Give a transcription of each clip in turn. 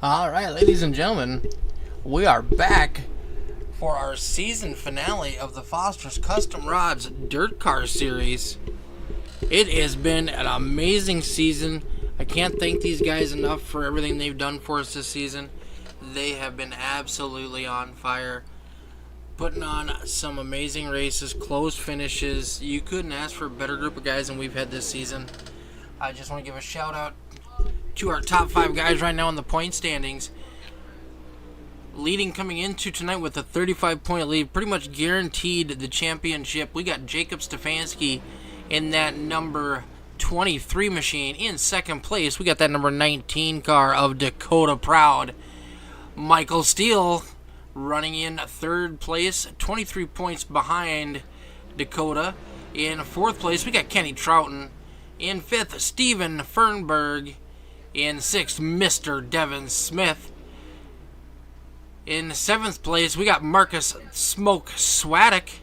Alright, ladies and gentlemen, we are back for our season finale of the Foster's Custom Rods Dirt Car series. It has been an amazing season. I can't thank these guys enough for everything they've done for us this season. They have been absolutely on fire, putting on some amazing races, close finishes. You couldn't ask for a better group of guys than we've had this season. I just want to give a shout out to our top 5 guys right now in the point standings. Leading coming into tonight with a 35-point lead, pretty much guaranteed the championship. We got Jacob Stefanski in that number 23 machine. In second place, we got that number 19 car of Dakota Proud. Michael Steele running in third place, 23 points behind Dakota. In fourth place, we got Kenny Troughton. In fifth, Steven Fernberg. In sixth, Mr. Devin Smith. In seventh place, we got Marcus Smoke Swaddick.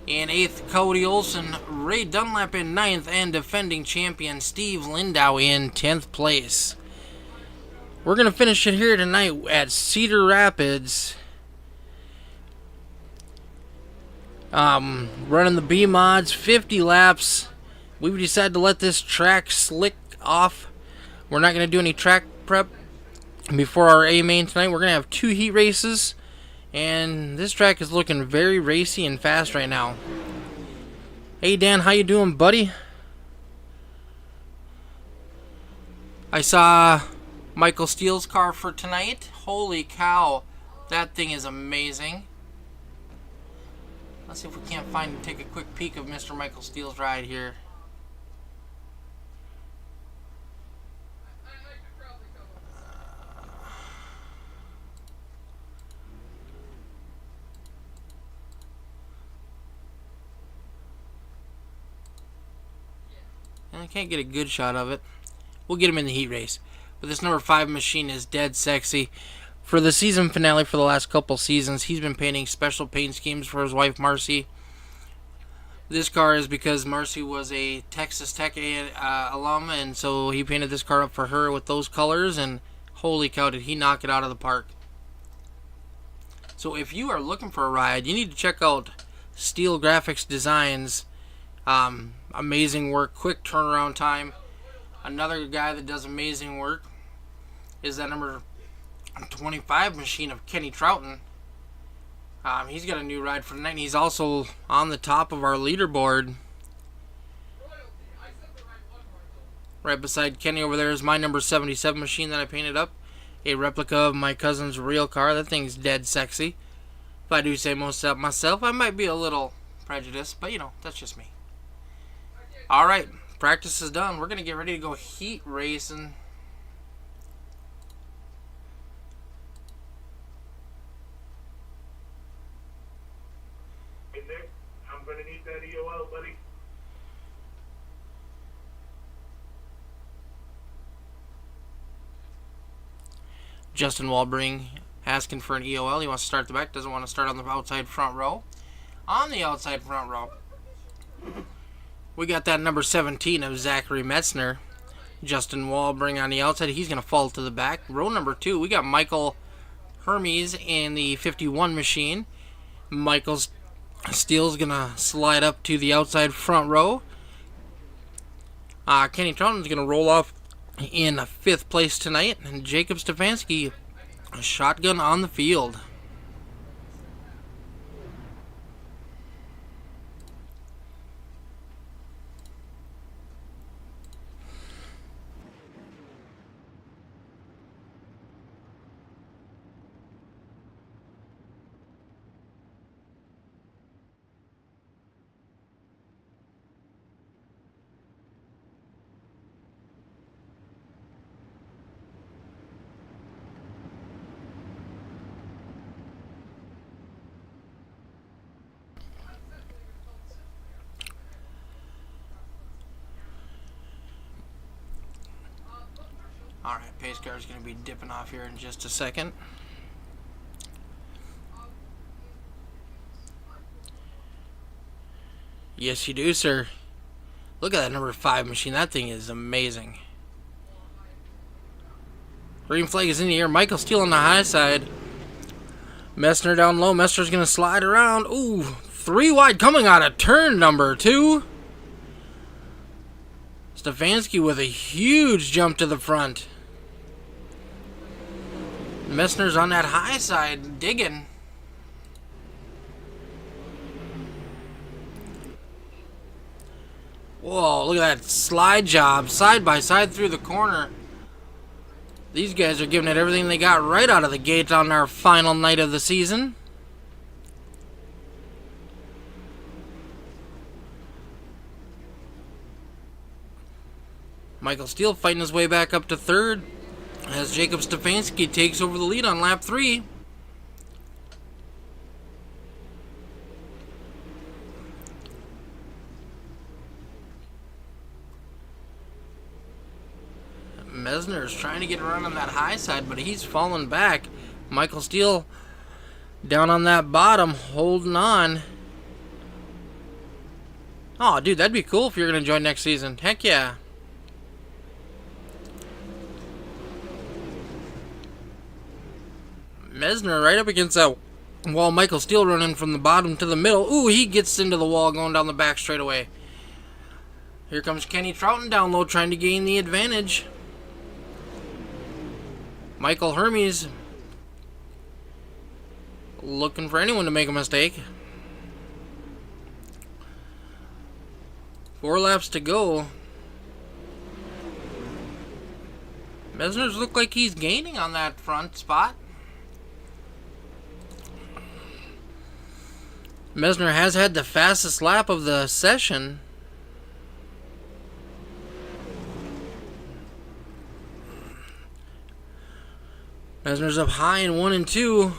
In eighth, Cody Olson. Ray Dunlap in ninth, and defending champion Steve Lindau in 10th place. We're going to finish it here tonight at Cedar Rapids. Running the B mods, 50 laps. We've decided to let this track slick off. We're not going to do any track prep before our A main tonight. We're going to have 2 heat races, and this track is looking very racy and fast right now. Hey Dan, how you doing, buddy? I saw Michael Steele's car for tonight. Holy cow, that thing is amazing. Let's see if we can't take a quick peek of Mr. Michael Steele's ride here. I can't get a good shot of it. We'll get him in the heat race. But this number 5 machine is dead sexy. For the season finale for the last couple seasons, he's been painting special paint schemes for his wife, Marcy. This car is because Marcy was a Texas Tech alum, and so he painted this car up for her with those colors, and holy cow, did he knock it out of the park. So if you are looking for a ride, you need to check out Steel Graphics Designs. Amazing work, quick turnaround time. Another guy that does amazing work is that number 25 machine of Kenny Troughton. He's got a new ride for tonight, and he's also on the top of our leaderboard. Right beside Kenny over there is my number 77 machine that I painted up. A replica of my cousin's real car. That thing's dead sexy. If I do say myself, I might be a little prejudiced, but you know, that's just me. Alright, practice is done. We're going to get ready to go heat racing. Hey Nick, I'm going to need that EOL, buddy. Justin Walbring asking for an EOL. He wants to start at the back, doesn't want to start on the outside front row. On the outside front row, we got that number 17 of Zachary Metzner. Justin Walbring on the outside. He's going to fall to the back. Row number 2, we got Michael Hermes in the 51 machine. Michael Steele's going to slide up to the outside front row. Kenny Troughton's going to roll off in 5th place tonight. And Jacob Stefanski, a shotgun on the field. Alright, pace car is going to be dipping off here in just a second. Yes, you do, sir. Look at that number 5 machine. That thing is amazing. Green flag is in the air. Michael Steele on the high side. Messner down low. Messner's going to slide around. Ooh, 3 wide coming out of turn number 2. Stefanski with a huge jump to the front. Messner's on that high side, digging. Whoa, look at that slide job, side by side through the corner. These guys are giving it everything they got right out of the gate on our final night of the season. Michael Steele fighting his way back up to third as Jacob Stefanski takes over the lead on lap 3. Messner's trying to get around on that high side, but he's falling back. Michael Steele down on that bottom, holding on. Oh, dude, that'd be cool if you're going to join next season. Heck yeah. Messner right up against that wall. Michael Steele running from the bottom to the middle. Ooh, he gets into the wall going down the back straightaway. Here comes Kenny Troughton down low trying to gain the advantage. Michael Hermes looking for anyone to make a mistake. 4 laps to go. Messner's look like he's gaining on that front spot. Messner has had the fastest lap of the session. Messner's up high in 1 and 2.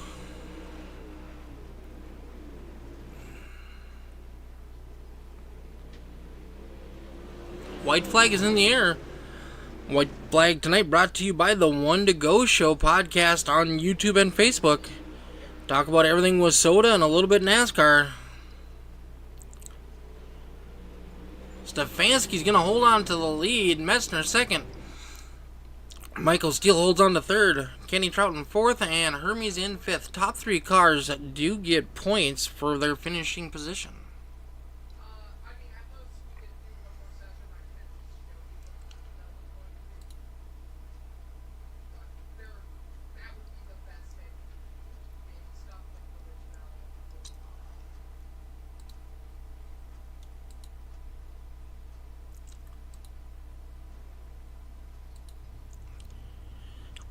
White flag is in the air. White flag tonight brought to you by the One to Go Show podcast on YouTube and Facebook. Talk about everything with soda and a little bit NASCAR. Stefanski's going to hold on to the lead. Messner second. Michael Steele holds on to third. Kenny Troughton fourth, and Hermes in fifth. Top 3 cars do get points for their finishing position.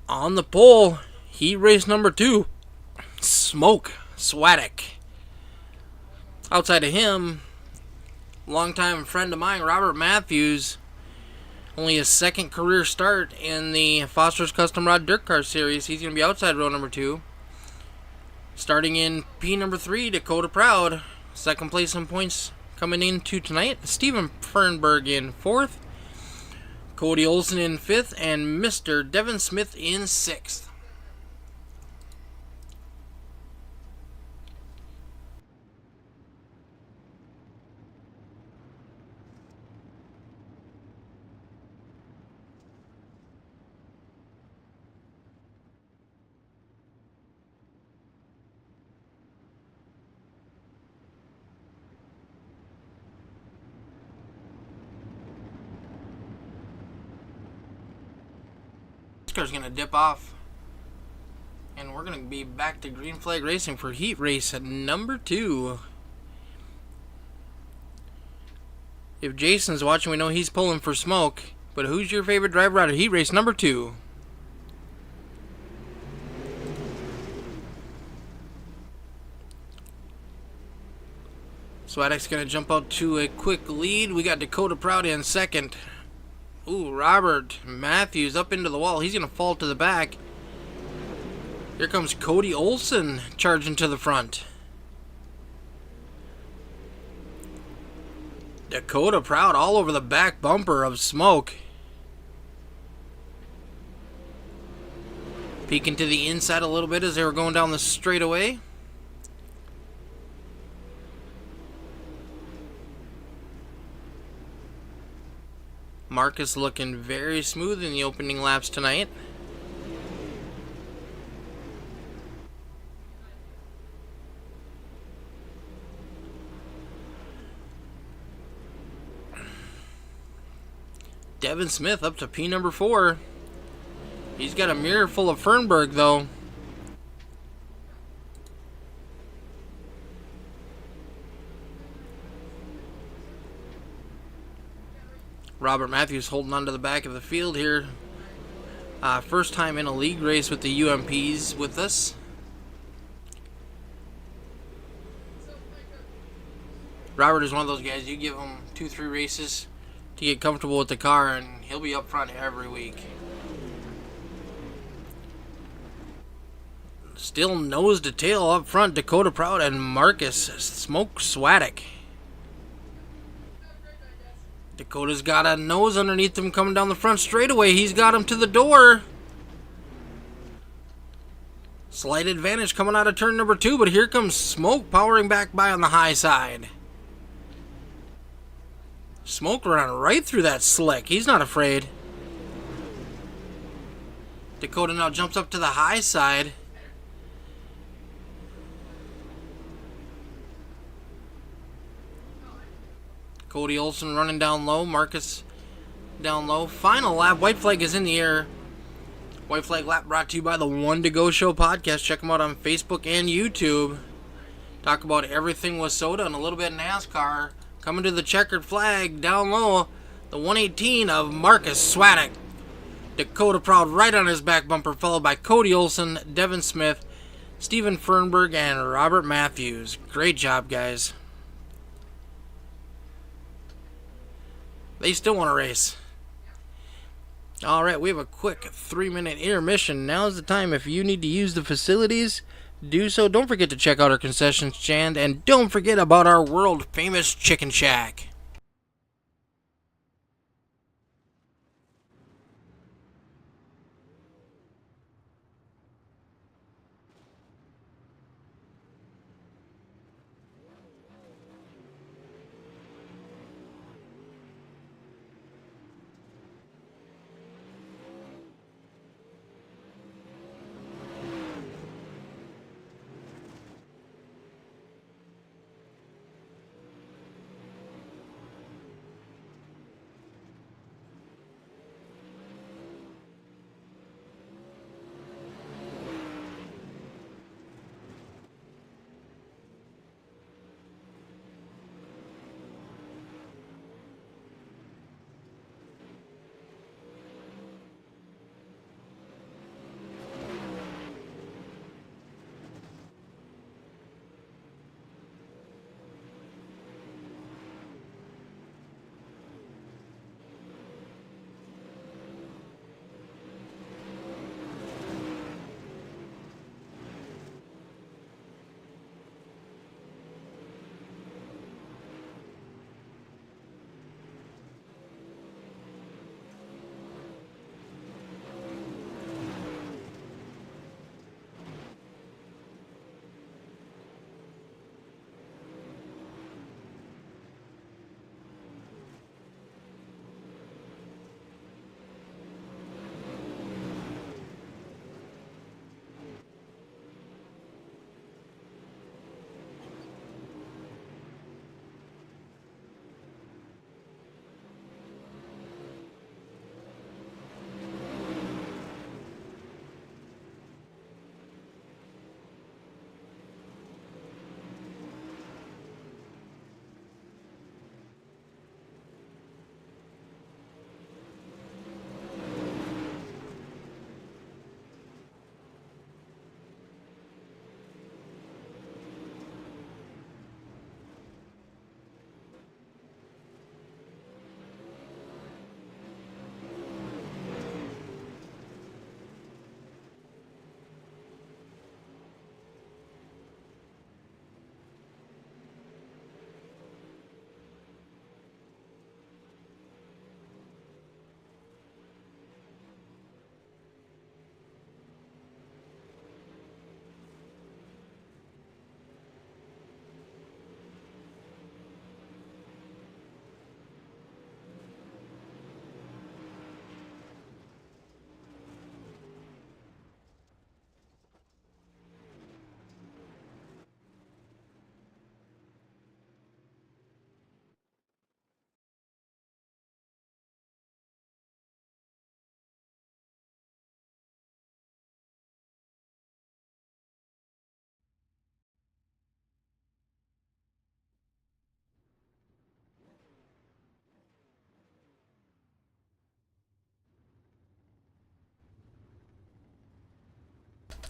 On the pole, heat race number 2, Smoke Swadek. Outside of him, longtime friend of mine, Robert Matthews. Only his 2nd career start in the Foster's Custom Rod Dirtkars series. He's going to be outside row number 2. Starting in P number 3, Dakota Proud. 2nd place in points coming into tonight. Steven Fernberg in 4th. Cody Olson in 5th, and Mr. Devin Smith in 6th. Car's gonna dip off, and we're gonna be back to green flag racing for heat race at number 2. If Jason's watching, we know he's pulling for Smoke, but who's your favorite driver out of heat race number 2? Swadek's gonna jump out to a quick lead. We got Dakota Proud in 2nd. Ooh, Robert Matthews up into the wall. He's going to fall to the back. Here comes Cody Olson charging to the front. Dakota Proud all over the back bumper of Smoke. Peeking to the inside a little bit as they were going down the straightaway. Marcus looking very smooth in the opening laps tonight. Devin Smith up to P number 4. He's got a mirror full of Fernberg, though. Robert Matthews holding on to the back of the field here. First time in a league race with the UMPs with us. Robert is one of those guys, you give him 2-3 races to get comfortable with the car and he'll be up front every week. Still nose to tail up front, Dakota Proud and Marcus Smoke Swaddick. Dakota's got a nose underneath him coming down the front straightaway. He's got him to the door. Slight advantage coming out of turn number 2, but here comes Smoke powering back by on the high side. Smoke running right through that slick. He's not afraid. Dakota now jumps up to the high side. Cody Olson running down low. Marcus down low. Final lap. White flag is in the air. White flag lap brought to you by the One to Go Show podcast. Check them out on Facebook and YouTube. Talk about everything with soda and a little bit of NASCAR. Coming to the checkered flag down low. The 118 of Marcus Swaddick. Dakota Proud right on his back bumper, followed by Cody Olson, Devin Smith, Steven Fernberg, and Robert Matthews. Great job, guys. They still want to race. Alright, we have a quick 3-minute intermission. Now's the time. If you need to use the facilities, do so. Don't forget to check out our concession stand, and don't forget about our world famous Chicken Shack.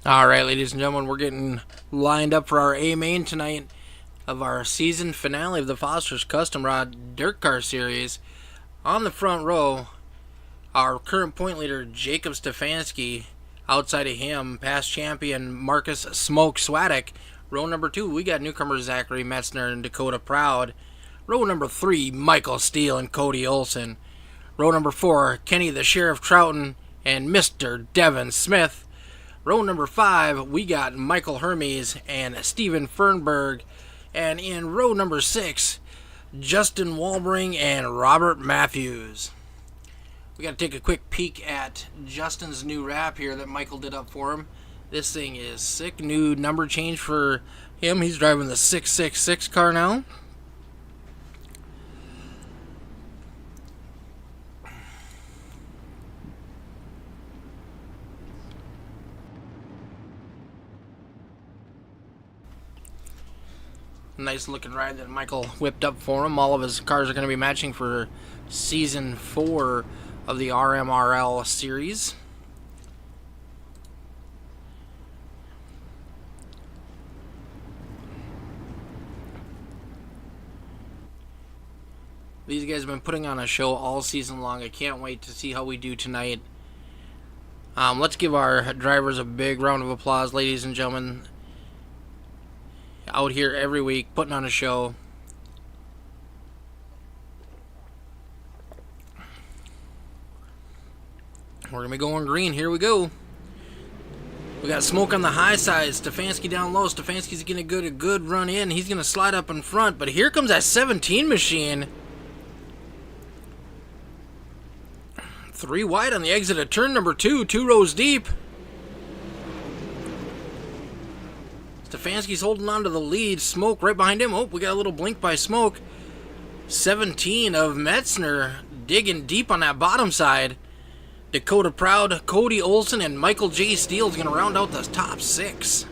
Alright, ladies and gentlemen, we're getting lined up for our A main tonight of our season finale of the Foster's Custom Rod Dirtkars series. On the front row, our current point leader, Jacob Stefanski. Outside of him, past champion Marcus Smoke Swadek. Row number 2, we got newcomers Zachary Metzner and Dakota Proud. Row number 3, Michael Steele and Cody Olson. Row number 4, Kenny the Sheriff Trouton and Mr. Devin Smith. Row number 5, we got Michael Hermes and Steven Fernberg. And in row number 6, Justin Walbring and Robert Matthews. We got to take a quick peek at Justin's new wrap here that Michael did up for him. This thing is sick. New number change for him. He's driving the 666 car now. Nice looking ride that Michael whipped up for him. All of his cars are going to be matching for season 4 of the RMRL series. These guys have been putting on a show all season long. I can't wait to see how we do tonight. Let's give our drivers a big round of applause, ladies and gentlemen. Out here every week, putting on a show. We're going to be going green. Here we go. We got Smoke on the high side. Stefanski down low. Stefanski's going to get a good run in. He's going to slide up in front. But here comes that 17 machine. 3 wide on the exit of turn number 2. 2 rows deep. Stefanski's holding on to the lead. Smoke right behind him. Oh, we got a little blink by Smoke. 17 of Metzner digging deep on that bottom side. Dakota Proud, Cody Olson, and Michael J. Steele is going to round out the top 6.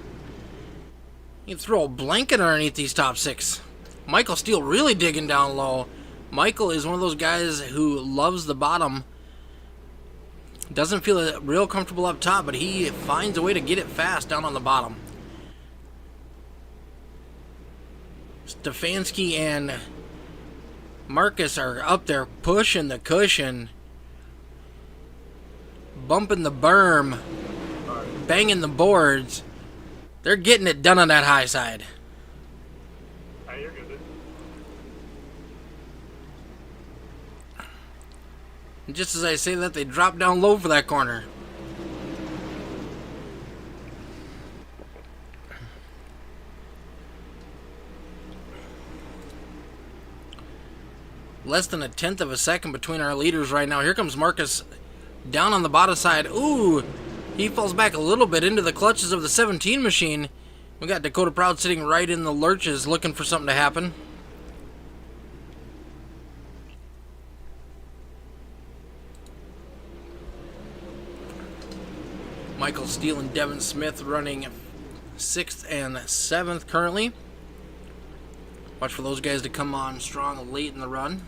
You can throw a blanket underneath these top 6. Michael Steele really digging down low. Michael is one of those guys who loves the bottom. Doesn't feel real comfortable up top, but he finds a way to get it fast down on the bottom. Stefanski and Marcus are up there pushing the cushion, bumping the berm, banging the boards. They're getting it done on that high side. You're good. And just as I say that, they drop down low for that corner. Less than 1/10 of a second between our leaders right now. Here comes Marcus down on the bottom side. Ooh, he falls back a little bit into the clutches of the 17 machine. We got Dakota Proud sitting right in the lurches looking for something to happen. Michael Steele and Devin Smith running 6th and 7th currently. Watch for those guys to come on strong late in the run.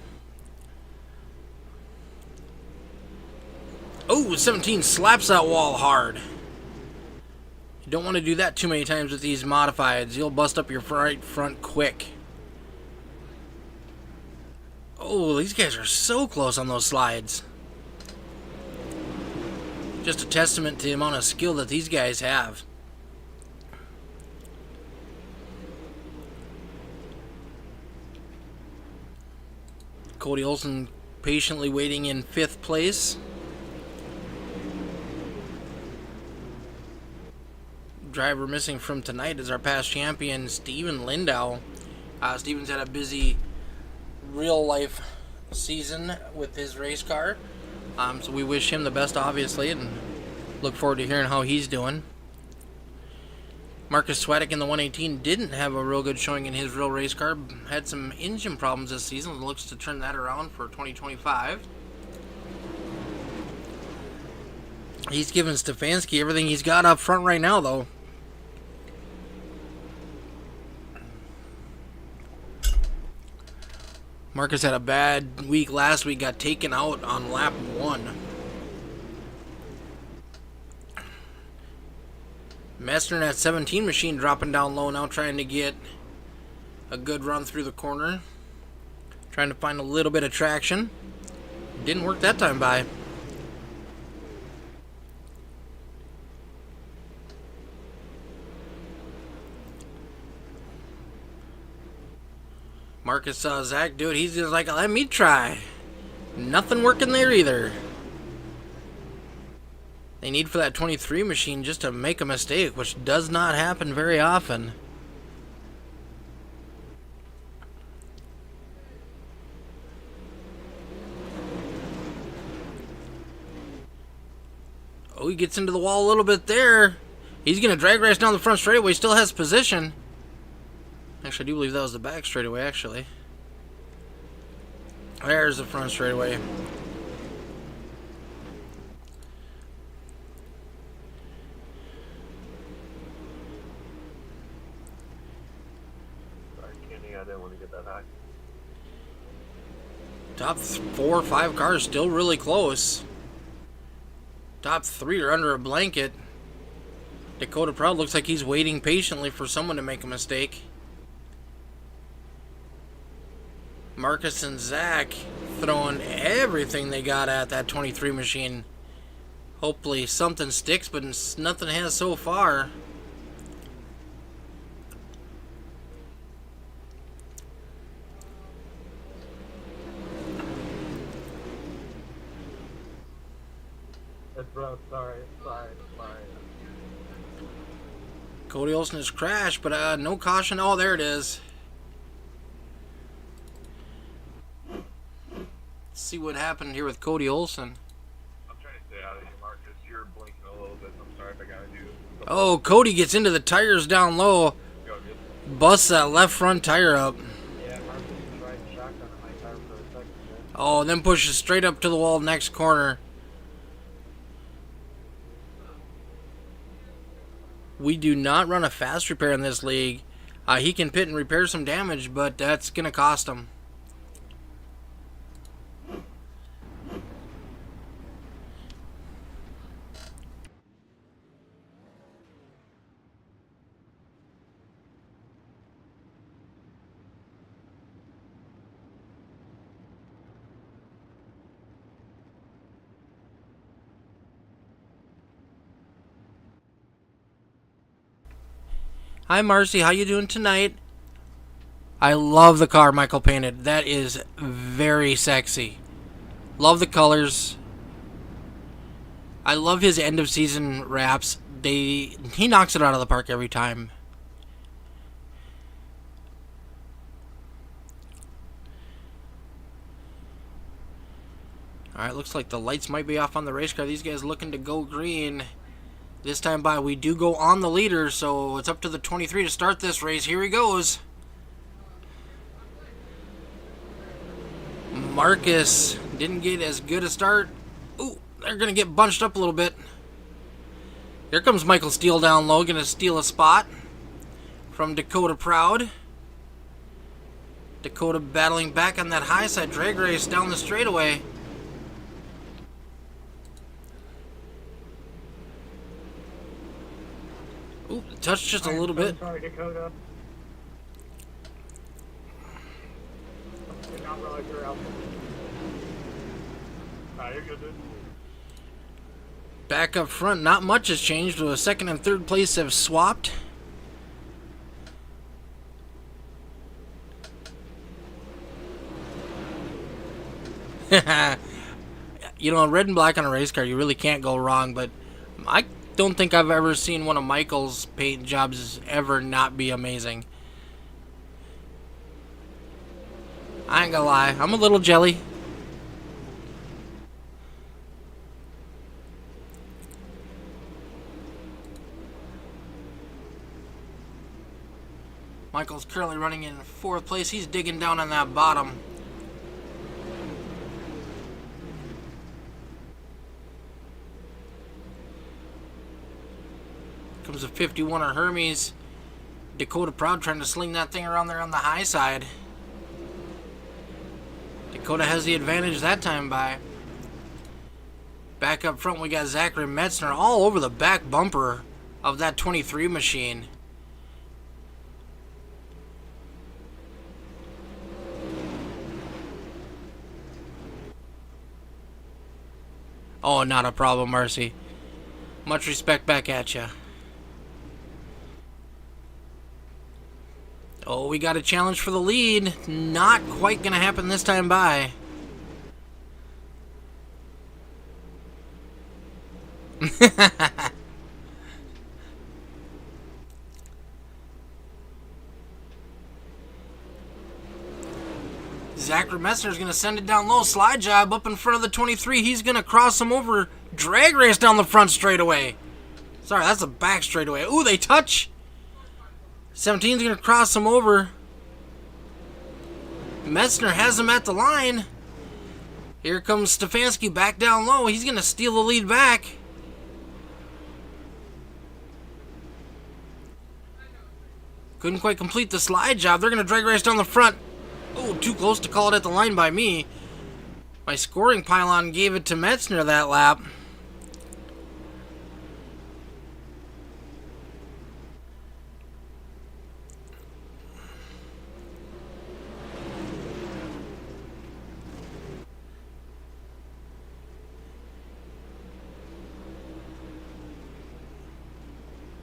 Oh, 17 slaps that wall hard. You don't want to do that too many times with these modifieds. You'll bust up your right front quick. Oh, these guys are so close on those slides. Just a testament to the amount of skill that these guys have. Cody Olson patiently waiting in 5th place. Driver missing from tonight is our past champion, Steven Lindau. Steven's had a busy real-life season with his race car. So we wish him the best, obviously, and look forward to hearing how he's doing. Marcus Swadek in the 118 didn't have a real good showing in his real race car. Had some engine problems this season. Looks to turn that around for 2025. He's giving Stefanski everything he's got up front right now, though. Marcus had a bad week last week, got taken out on lap 1. Messner, that 17 machine, dropping down low now, trying to get a good run through the corner. Trying to find a little bit of traction. Didn't work that time by. Marcus saw Zach do it. He's just like, let me try. Nothing working there either. They need for that 23 machine just to make a mistake, which does not happen very often. Oh, he gets into the wall a little bit there. He's going to drag race down the front straightaway. Still has position. Actually, I do believe that was the back straightaway, actually. There's the front straightaway. Sorry, Kenny, I didn't want to get that high. Top 4 or 5 cars still really close. Top 3 are under a blanket. Dakota Proud looks like he's waiting patiently for someone to make a mistake. Marcus and Zach throwing everything they got at that 23 machine. Hopefully something sticks, but nothing has so far. It's bro, sorry. Cody Olsen has crashed, but no caution. Oh, there it is. Let's see what happened here with Cody Olsen. I'm trying to stay out of here, Marcus. You're blinking a little bit. I'm sorry if I gotta do. Oh, Cody gets into the tires down low. Busts that left front tire up. Yeah, Marcus is riding shotgun on my tire for a second. Oh, and then pushes straight up to the wall next corner. We do not run a fast repair in this league. He can pit and repair some damage, but that's going to cost him. Hi Marcy, how you doing tonight? I love the car Michael painted. That is very sexy. Love the colors. I love his end of season wraps. He knocks it out of the park every time. Alright, looks like the lights might be off on the race car. These guys looking to go green. This time by, we do go on the leader, so it's up to the 23 to start this race. Here he goes. Marcus didn't get as good a start. Ooh, they're going to get bunched up a little bit. Here comes Michael Steele down low, going to steal a spot from Dakota Proud. Dakota battling back on that high side drag race down the straightaway. Ooh, touched just a little bit. Sorry, Dakota. Did not realize you're out. You're good, dude. Back up front, not much has changed. The second and third place have swapped. You know, red and black on a race car, you really can't go wrong, but I don't think I've ever seen one of Michael's paint jobs ever not be amazing. I ain't gonna lie, I'm a little jelly. Michael's currently running in fourth place. He's digging down on that bottom. Comes a 51er Hermes. Dakota Proud trying to sling that thing around there on the high side. Dakota has the advantage that time by. Back up front we got Zachary Metzner all over the back bumper of that 23 machine. Oh, not a problem, Marcy. Much respect back at ya. Oh, we got a challenge for the lead. Not quite gonna happen this time by. Zachary Metzner's going to send it down low. Slide job up in front of the 23. He's going to cross him over. Drag race down the front straightaway. Sorry, that's a back straightaway. Ooh, they touch. 17's going to cross him over. Metzner has him at the line. Here comes Stefanski back down low. He's going to steal the lead back. Couldn't quite complete the slide job. They're going to drag race down the front. Oh, too close to call it at the line by me. My scoring pylon gave it to Metzner that lap.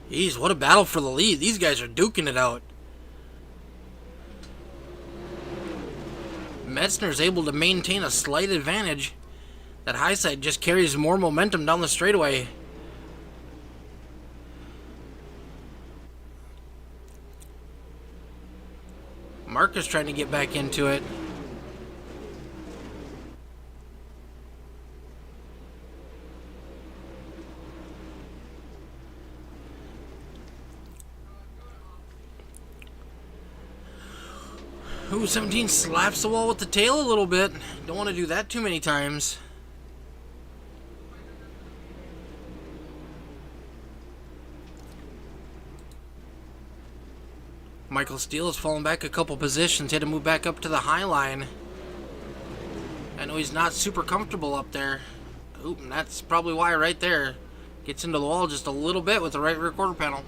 Jeez, what a battle for the lead. These guys are duking it out. Metzner's able to maintain a slight advantage. That high side just carries more momentum down the straightaway. Marcus trying to get back into it. Ooh, 17 slaps the wall with the tail a little bit. Don't want to do that too many times. Michael Steele has fallen back a couple positions. He had to move back up to the high line. I know he's not super comfortable up there. Oop, and that's probably why right there. Gets into the wall just a little bit with the right rear quarter panel.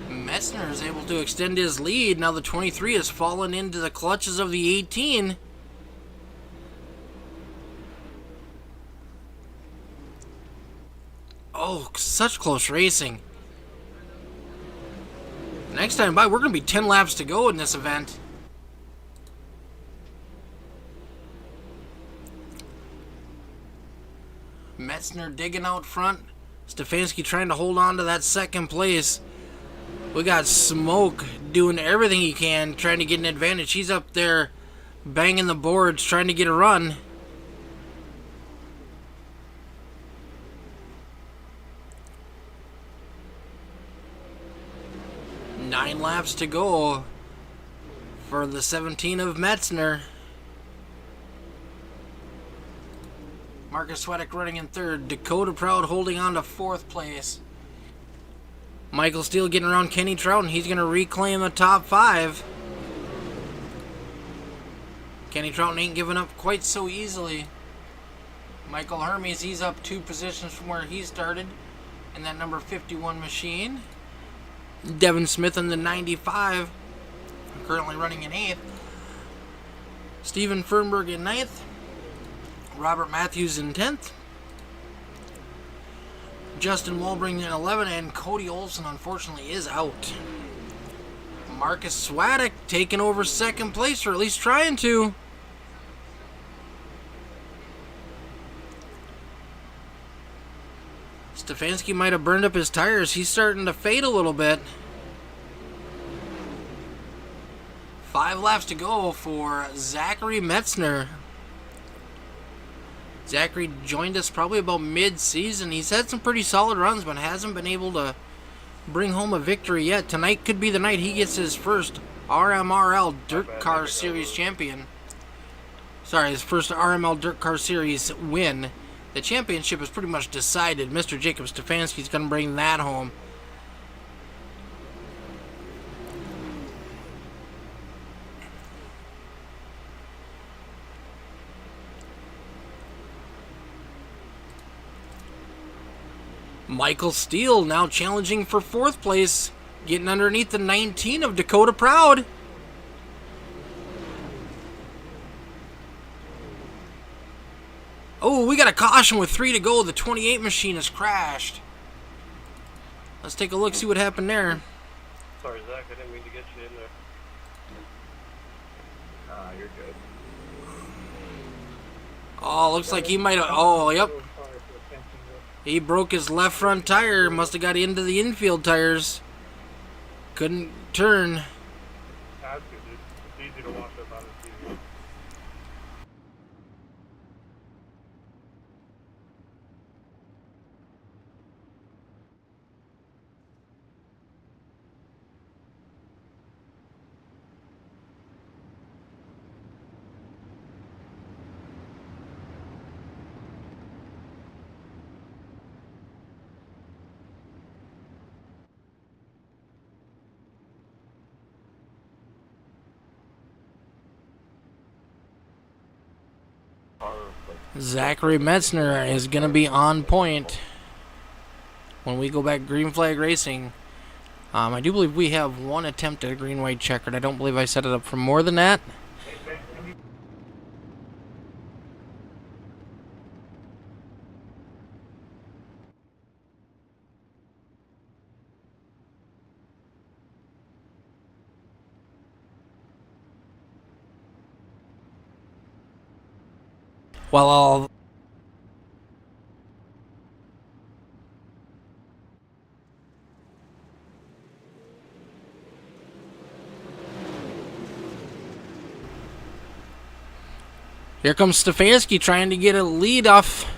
Metzner is able to extend his lead. Now the 23 has fallen into the clutches of the 18. Oh, such close racing. Next time by, we're going to be 10 laps to go in this event. Metzner digging out front. Stefanski trying to hold on to that second place. We got Smoke doing everything he can, trying to get an advantage. He's up there banging the boards, trying to get a run. Nine laps to go for the 17 of Metzner. Marcus Swedick running in third. Dakota Proud holding on to fourth place. Michael Steele getting around Kenny Trouton. He's going to reclaim a top 5. Kenny Trouton ain't giving up quite so easily. Michael Hermes, he's up 2 positions from where he started in that number 51 machine. Devin Smith in the 95, currently running in 8th. Steven Fernberg in 9th. Robert Matthews in 10th. Justin Walbring in 11th, and Cody Olson unfortunately is out. Marcus Swadek taking over second place, or at least trying to. Stefanski might have burned up his tires. He's starting to fade a little bit. 5 laps to go for Zachary Metzner. Zachary joined us probably about mid-season. He's had some pretty solid runs, but hasn't been able to bring home a victory yet. Tonight could be the night he gets his first RMRL Dirtkars Series champion. Sorry, his first RML Dirtkars Series win. The championship is pretty much decided. Mr. Jacob Stefanski's going to bring that home. Michael Steele now challenging for 4th place, getting underneath the 19 of Dakota Proud. Oh, we got a caution with 3 to go. The 28 machine has crashed. Let's take a look, see what happened there. Sorry, Zach, I didn't mean to get you in there. You're good. Oh, looks like he might have... Oh, yep. He broke his left front tire. Must have got into the infield tires. Couldn't turn. That's good, dude. It's easy to wash up on the TV. Zachary Metzner is going to be on point when we go back green flag racing. I do believe we have 1 attempt at a green-white checkered. I don't believe I set it up for more than that. Well, here comes Stefanski trying to get a lead off.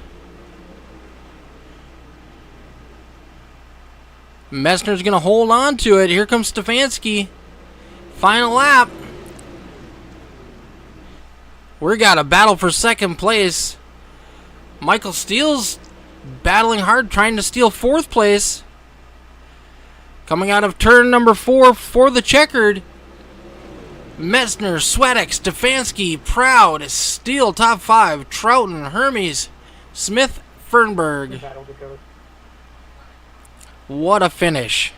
Messner's going to hold on to it. Here comes Stefanski. Final lap. We got a battle for 2nd place. Michael Steele's battling hard, trying to steal 4th place. Coming out of turn number 4 for the checkered. Metzner, Sweattick, Stefanski, Proud, Steele, top 5. Troughton, Hermes, Smith, Fernberg. What a finish.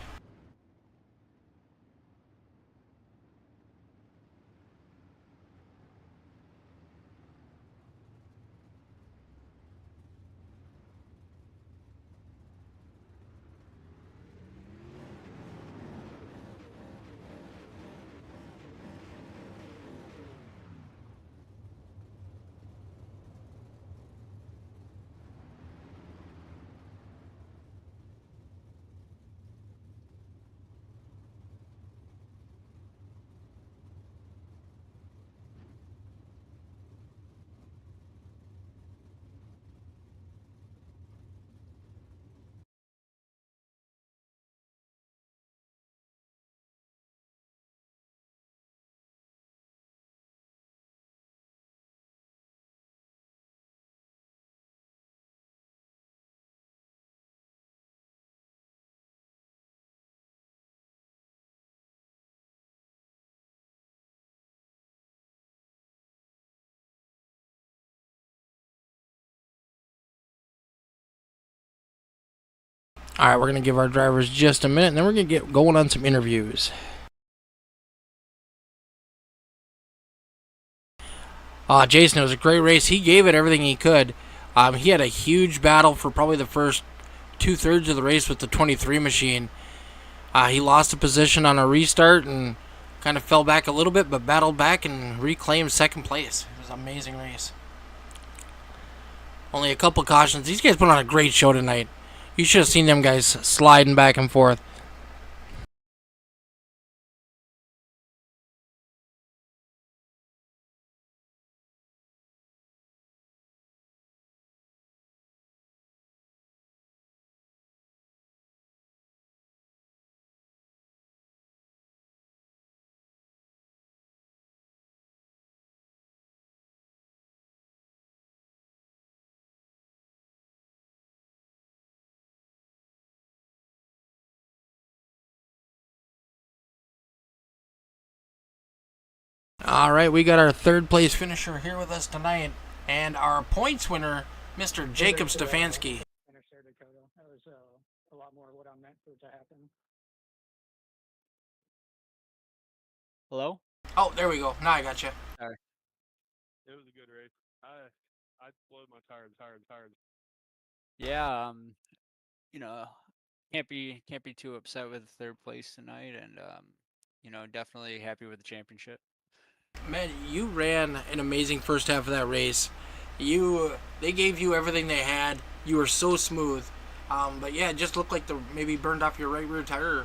Alright, we're going to give our drivers just a minute, and then we're going to get going on some interviews. Jason, it was a great race. He gave it everything he could. He had a huge battle for probably the first 2/3 of the race with the 23 machine. He lost a position on a restart and kind of fell back a little bit, but battled back and reclaimed 2nd place. It was an amazing race. Only a couple cautions. These guys put on a great show tonight. You should have seen them guys sliding back and forth. Alright, we got our 3rd place finisher here with us tonight, and our points winner, Mr. Jacob Stefanski. on that for it to happen. Hello? Oh, there we go. Now I got you. Sorry. It was a good race. I exploded my tires. Yeah, you know, can't be too upset with third place tonight, and definitely happy with the championship. Man, you ran an amazing first half of that race. They gave you everything they had. You were so smooth. But yeah, it just looked like the maybe burned off your right rear tire.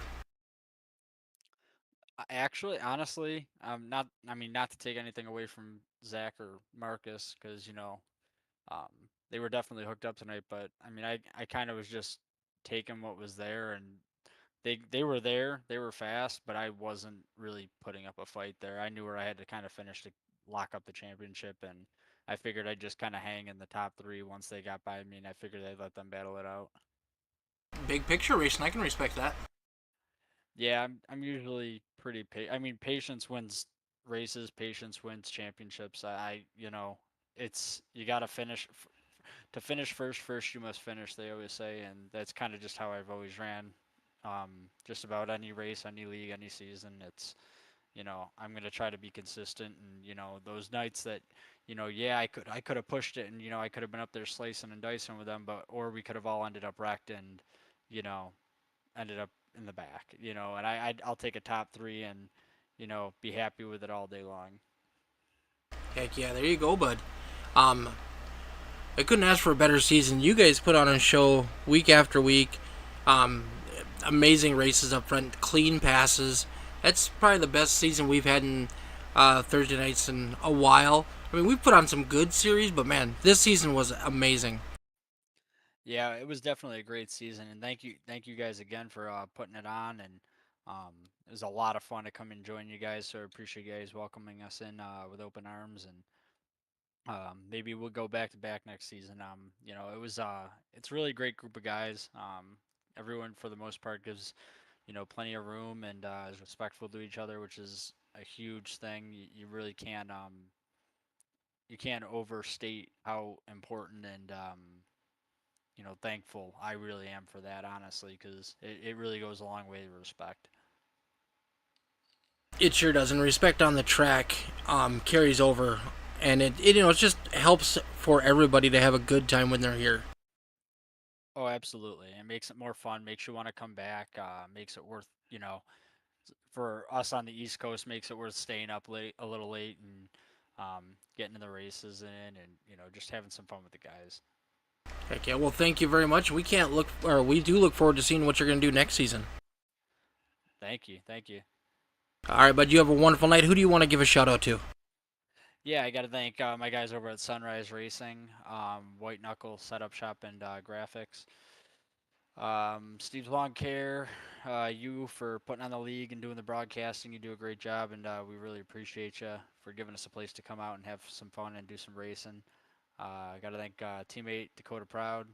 Actually, honestly, not. I mean, not to take anything away from Zach or Marcus, because um, they were definitely hooked up tonight. But I mean, I kind of was just taking what was there, and they were there. They were fast, but I wasn't really putting up a fight there. I knew where I had to kind of finish to lock up the championship, and I figured I'd just kind of hang in the top three once they got by me, and I figured I'd let them battle it out. Big picture racing, I can respect that. Yeah, I'm usually pretty I mean, patience wins races, patience wins championships. It's you got to finish to finish first you must finish, they always say, and that's kind of just how I've always ran. Just about any race, any league, any season, it's I'm gonna try to be consistent, and those nights that yeah, I could have pushed it, and I could have been up there slicing and dicing with them, but or we could have all ended up wrecked and you know ended up in the back, and I'll take a top three and be happy with it all day long. Heck yeah, there you go, bud. Um, I couldn't ask for a better season. You guys put on a show week after week. Um, Amazing races up front, clean passes. That's probably the best season we've had in Thursday nights in a while. I mean, we've put on some good series, but man, this season was amazing. Yeah, it was definitely a great season, and thank you guys again for putting it on, and it was a lot of fun to come and join you guys. So I appreciate you guys welcoming us in with open arms, and maybe we'll go back to back next season. It's really a great group of guys. Everyone for the most part gives plenty of room and is respectful to each other, which is a huge thing. You really can't you can't overstate how important and thankful I really am for that, honestly, because it really goes a long way to respect. It sure does, and respect on the track carries over, and it just helps for everybody to have a good time when they're here. Oh, absolutely. It makes it more fun, makes you want to come back, makes it worth, for us on the East Coast, makes it worth staying up late, a little late, and getting to the races in, and just having some fun with the guys. Heck yeah! Well, thank you very much. We do look forward to seeing what you're going to do next season. Thank you, thank you. All right, bud. You have a wonderful night. Who do you want to give a shout out to? Yeah, I got to thank my guys over at Sunrise Racing, White Knuckle Setup Shop and Graphics. Steve's Lawn Care, you for putting on the league and doing the broadcasting. You do a great job, and we really appreciate you for giving us a place to come out and have some fun and do some racing. I got to thank teammate Dakota Proud.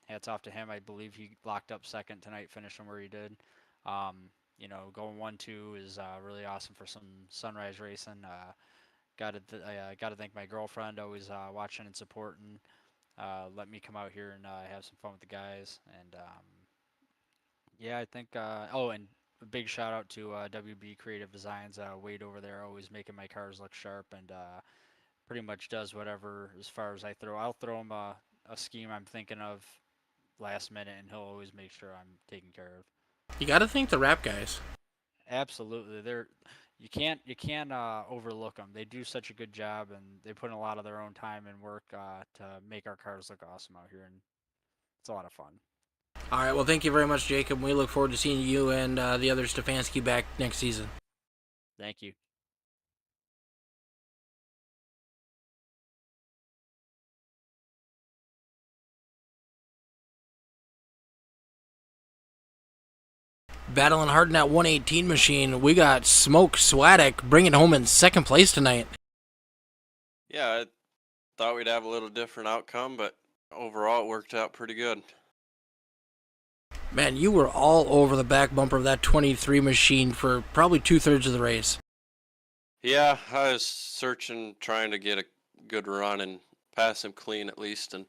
Hats off to him. I believe he locked up second tonight, finishing where he did. Going 1-2 is really awesome for some Sunrise Racing. Got to thank my girlfriend, always watching and supporting. Let me come out here and have some fun with the guys. And yeah, I think. And a big shout out to WB Creative Designs. Wade over there, always making my cars look sharp, and pretty much does whatever as far as I throw. I'll throw him a scheme I'm thinking of last minute, and he'll always make sure I'm taken care of. You got to thank the rap guys. Absolutely, you can't overlook them. They do such a good job, and they put in a lot of their own time and work to make our cars look awesome out here, and it's a lot of fun. All right. Well, thank you very much, Jacob. We look forward to seeing you and the other Stefanski back next season. Thank you. Battling hard in that 118 machine, we got Smoke Swadek bringing home in second place tonight. Yeah, I thought we'd have a little different outcome, but overall it worked out pretty good. Man, you were all over the back bumper of that 23 machine for probably 2/3 of the race. Yeah, I was searching, trying to get a good run and pass him clean at least, and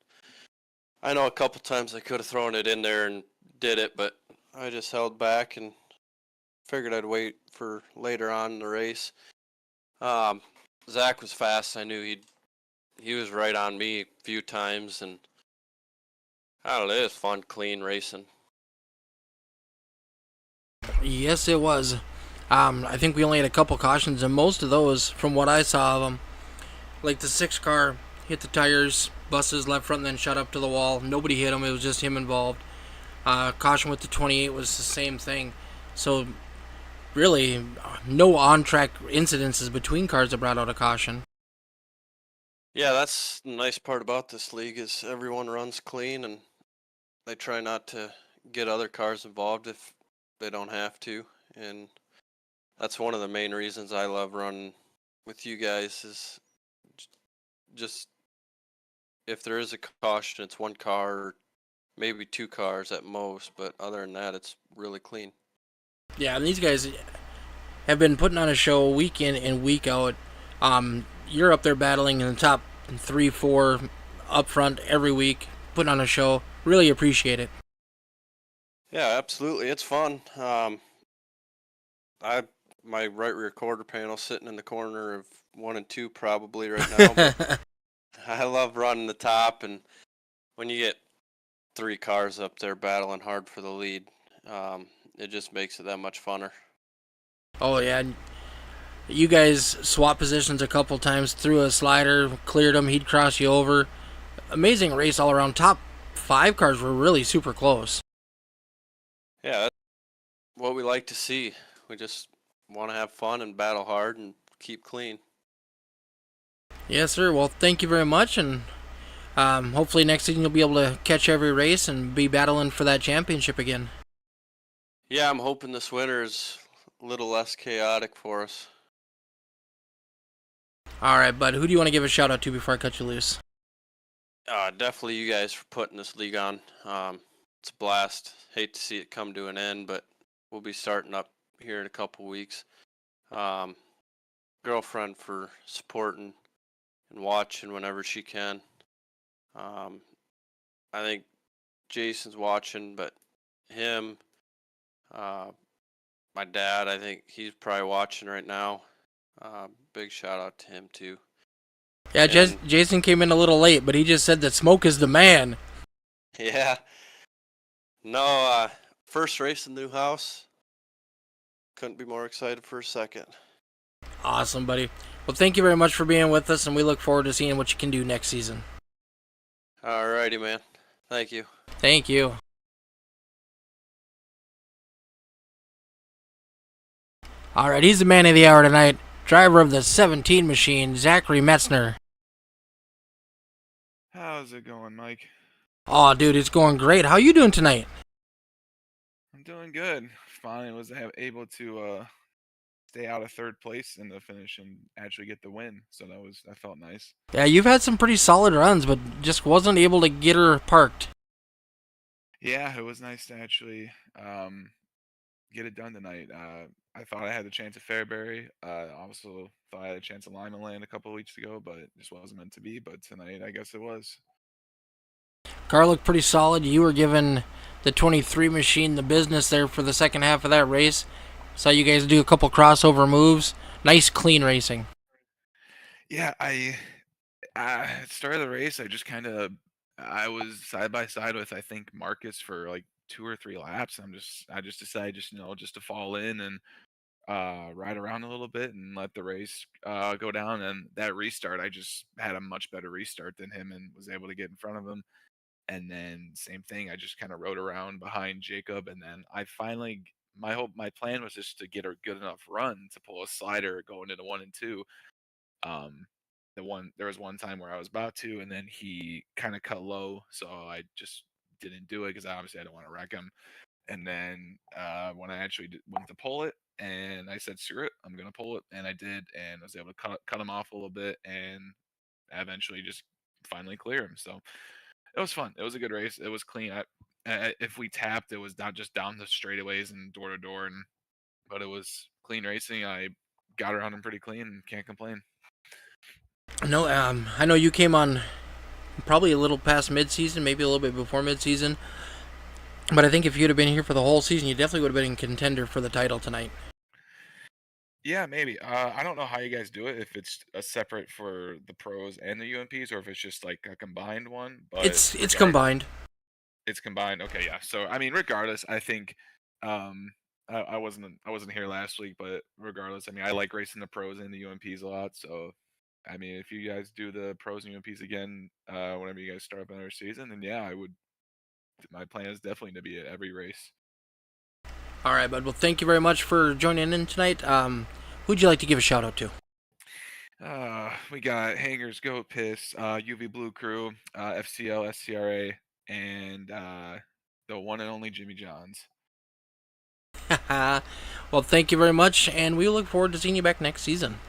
I know a couple times I could have thrown it in there and did it, but I just held back and figured I'd wait for later on in the race. Um, Zach was fast. I knew he was right on me a few times, and I don't know, it was fun, clean racing. Yes, it was. I think we only had a couple cautions, and most of those, from what I saw of them, like the 6 car hit the tires, busted his left front, and then shot up to the wall. Nobody hit him. It was just him involved. Caution with the 28 was the same thing. So really, no on-track incidences between cars that brought out a caution. Yeah, that's the nice part about this league is everyone runs clean, and they try not to get other cars involved if they don't have to. And that's one of the main reasons I love running with you guys is just if there is a caution, it's 1 car or maybe 2 cars at most, but other than that, it's really clean. Yeah, and these guys have been putting on a show week in and week out. You're up there battling in the top 3, 4 up front every week, putting on a show. Really appreciate it. Yeah, absolutely. It's fun. My right rear quarter panel sitting in the corner of 1 and 2 probably right now. But I love running the top, and when you get 3 cars up there battling hard for the lead, it just makes it that much funner. Oh yeah, you guys swapped positions a couple times, threw a slider, cleared him, he'd cross you over. Amazing race all around. Top 5 cars were really super close. Yeah, that's what we like to see. We just want to have fun and battle hard and keep clean. Yes, sir. Well, thank you very much, and hopefully next season you'll be able to catch every race and be battling for that championship again. Yeah, I'm hoping this winter is a little less chaotic for us. All right, bud. Who do you want to give a shout out to before I cut you loose? Definitely you guys for putting this league on. It's a blast. Hate to see it come to an end, but we'll be starting up here in a couple weeks. Girlfriend for supporting and watching whenever she can. I think Jason's watching, but him, my dad, I think he's probably watching right now. Big shout out to him too. Yeah, Jason came in a little late, but he just said that Smoke is the man. Yeah. No, first race in the new house. Couldn't be more excited for a second. Awesome, buddy. Well, thank you very much for being with us, and we look forward to seeing what you can do next season. Alrighty, man. Thank you. Thank you. All right, he's the man of the hour tonight. Driver of the 17 machine, Zachary Metzner. How's it going, Mike? Oh, dude, it's going great. How you doing tonight? I'm doing good. Finally was able to stay out of third place in the finish and actually get the win. So that felt nice. Yeah, you've had some pretty solid runs, but just wasn't able to get her parked. Yeah, it was nice to actually get it done tonight. I thought I had the chance at Fairbury. I also thought I had a chance at Lyman Land a couple of weeks ago, but it just wasn't meant to be. But tonight, I guess it was. Car looked pretty solid. You were given the 23 machine the business there for the second half of that race. Saw you guys do a couple crossover moves. Nice, clean racing. Yeah, at the start of the race, I was side by side with I think Marcus for like 2 or 3 laps. I just decided just to fall in and ride around a little bit and let the race go down. And that restart, I just had a much better restart than him and was able to get in front of him. And then same thing, I just kind of rode around behind Jacob, and then I finally my plan was just to get a good enough run to pull a slider going into 1 and 2. There was one time where I was about to, and then he kind of cut low, so I just didn't do it because obviously I don't want to wreck him. And then when I actually went to pull it, and I said, "Screw it, I'm gonna pull it," and I did, and I was able to cut him off a little bit, and eventually just finally clear him. So it was fun. It was a good race. It was clean. If we tapped, it was not just down the straightaways and door to door, but it was clean racing. I got around him pretty clean and can't complain. No, I know you came on probably a little past mid-season, maybe a little bit before mid-season. But I think if you'd have been here for the whole season, you definitely would have been a contender for the title tonight. Yeah, maybe. I don't know how you guys do it, if it's a separate for the pros and the UMPs, or if it's just like a combined one. But It's regard- combined. It's combined. Okay, yeah. So I mean, regardless, I think I wasn't here last week, but regardless, I mean, I like racing the pros and the UMPs a lot. So I mean, if you guys do the pros and UMPs again, whenever you guys start up another season, then yeah, I would. My plan is definitely to be at every race. All right, bud. Well, thank you very much for joining in tonight. Who'd you like to give a shout out to? We got Hangers, Goat Piss, UV Blue Crew, FCL, SCRA, and the one and only Jimmy Johns. Well, thank you very much, and we look forward to seeing you back next season.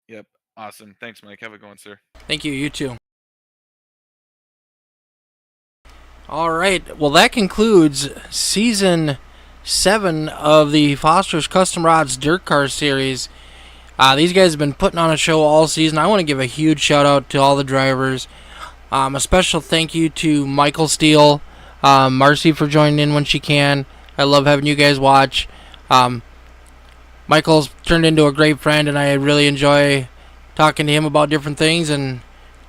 Yep, awesome. Thanks, Mike. Have a good one, sir. Thank you. You too. All right. Well, that concludes Season 7 of the Foster's Custom Rods Dirtkars series. These guys have been putting on a show all season. I want to give a huge shout out to all the drivers. A special thank you to Michael Steele, Marcy for joining in when she can. I love having you guys watch. Michael's turned into a great friend, and I really enjoy talking to him about different things and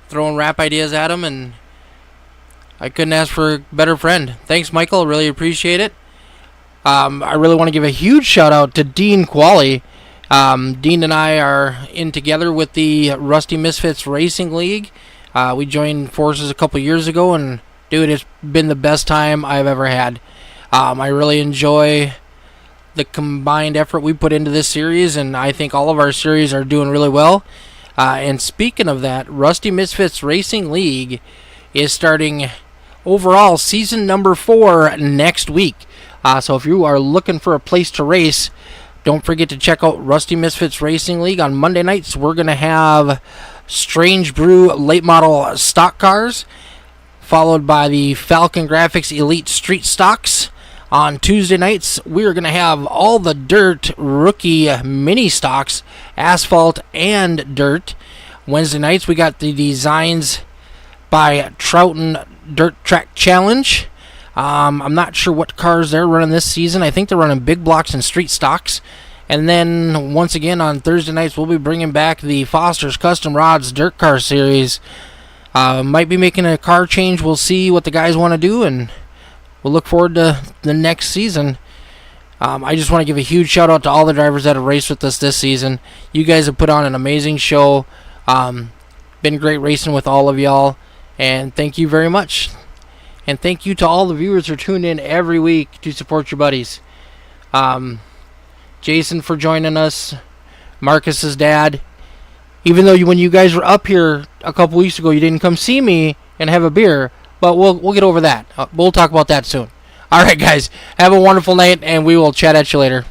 throwing rap ideas at him, and I couldn't ask for a better friend. Thanks, Michael. Really appreciate it. I really want to give a huge shout out to Dean Qualley. Dean and I are in together with the Rusty Misfits Racing League. We joined forces a couple years ago, and dude, it's been the best time I've ever had. I really enjoy the combined effort we put into this series, and I think all of our series are doing really well. And speaking of that, Rusty Misfits Racing League is starting overall season number 4 next week. So if you are looking for a place to race, don't forget to check out Rusty Misfits Racing League. On Monday nights, we're going to have Strange Brew late model stock cars, followed by the FALCONGRAFIX Elite Street Stocks. On Tuesday nights, we're going to have all the dirt rookie mini stocks, asphalt and dirt. Wednesday nights, we got the designs by Trouton Dirt Track Challenge. I'm not sure what cars they're running this season. I think they're running big blocks and street stocks. And then, once again, on Thursday nights, we'll be bringing back the Foster's Custom Rods Dirtkars series. Might be making a car change. We'll see what the guys want to do, and we'll look forward to the next season. I just want to give a huge shout out to all the drivers that have raced with us this season. You guys have put on an amazing show. Been great racing with all of y'all, and thank you very much. And thank you to all the viewers who tune in every week to support your buddies. Jason for joining us, Marcus's dad. Even though when you guys were up here a couple weeks ago, you didn't come see me and have a beer, but we'll get over that. We'll talk about that soon. All right, guys, have a wonderful night, and we will chat at you later.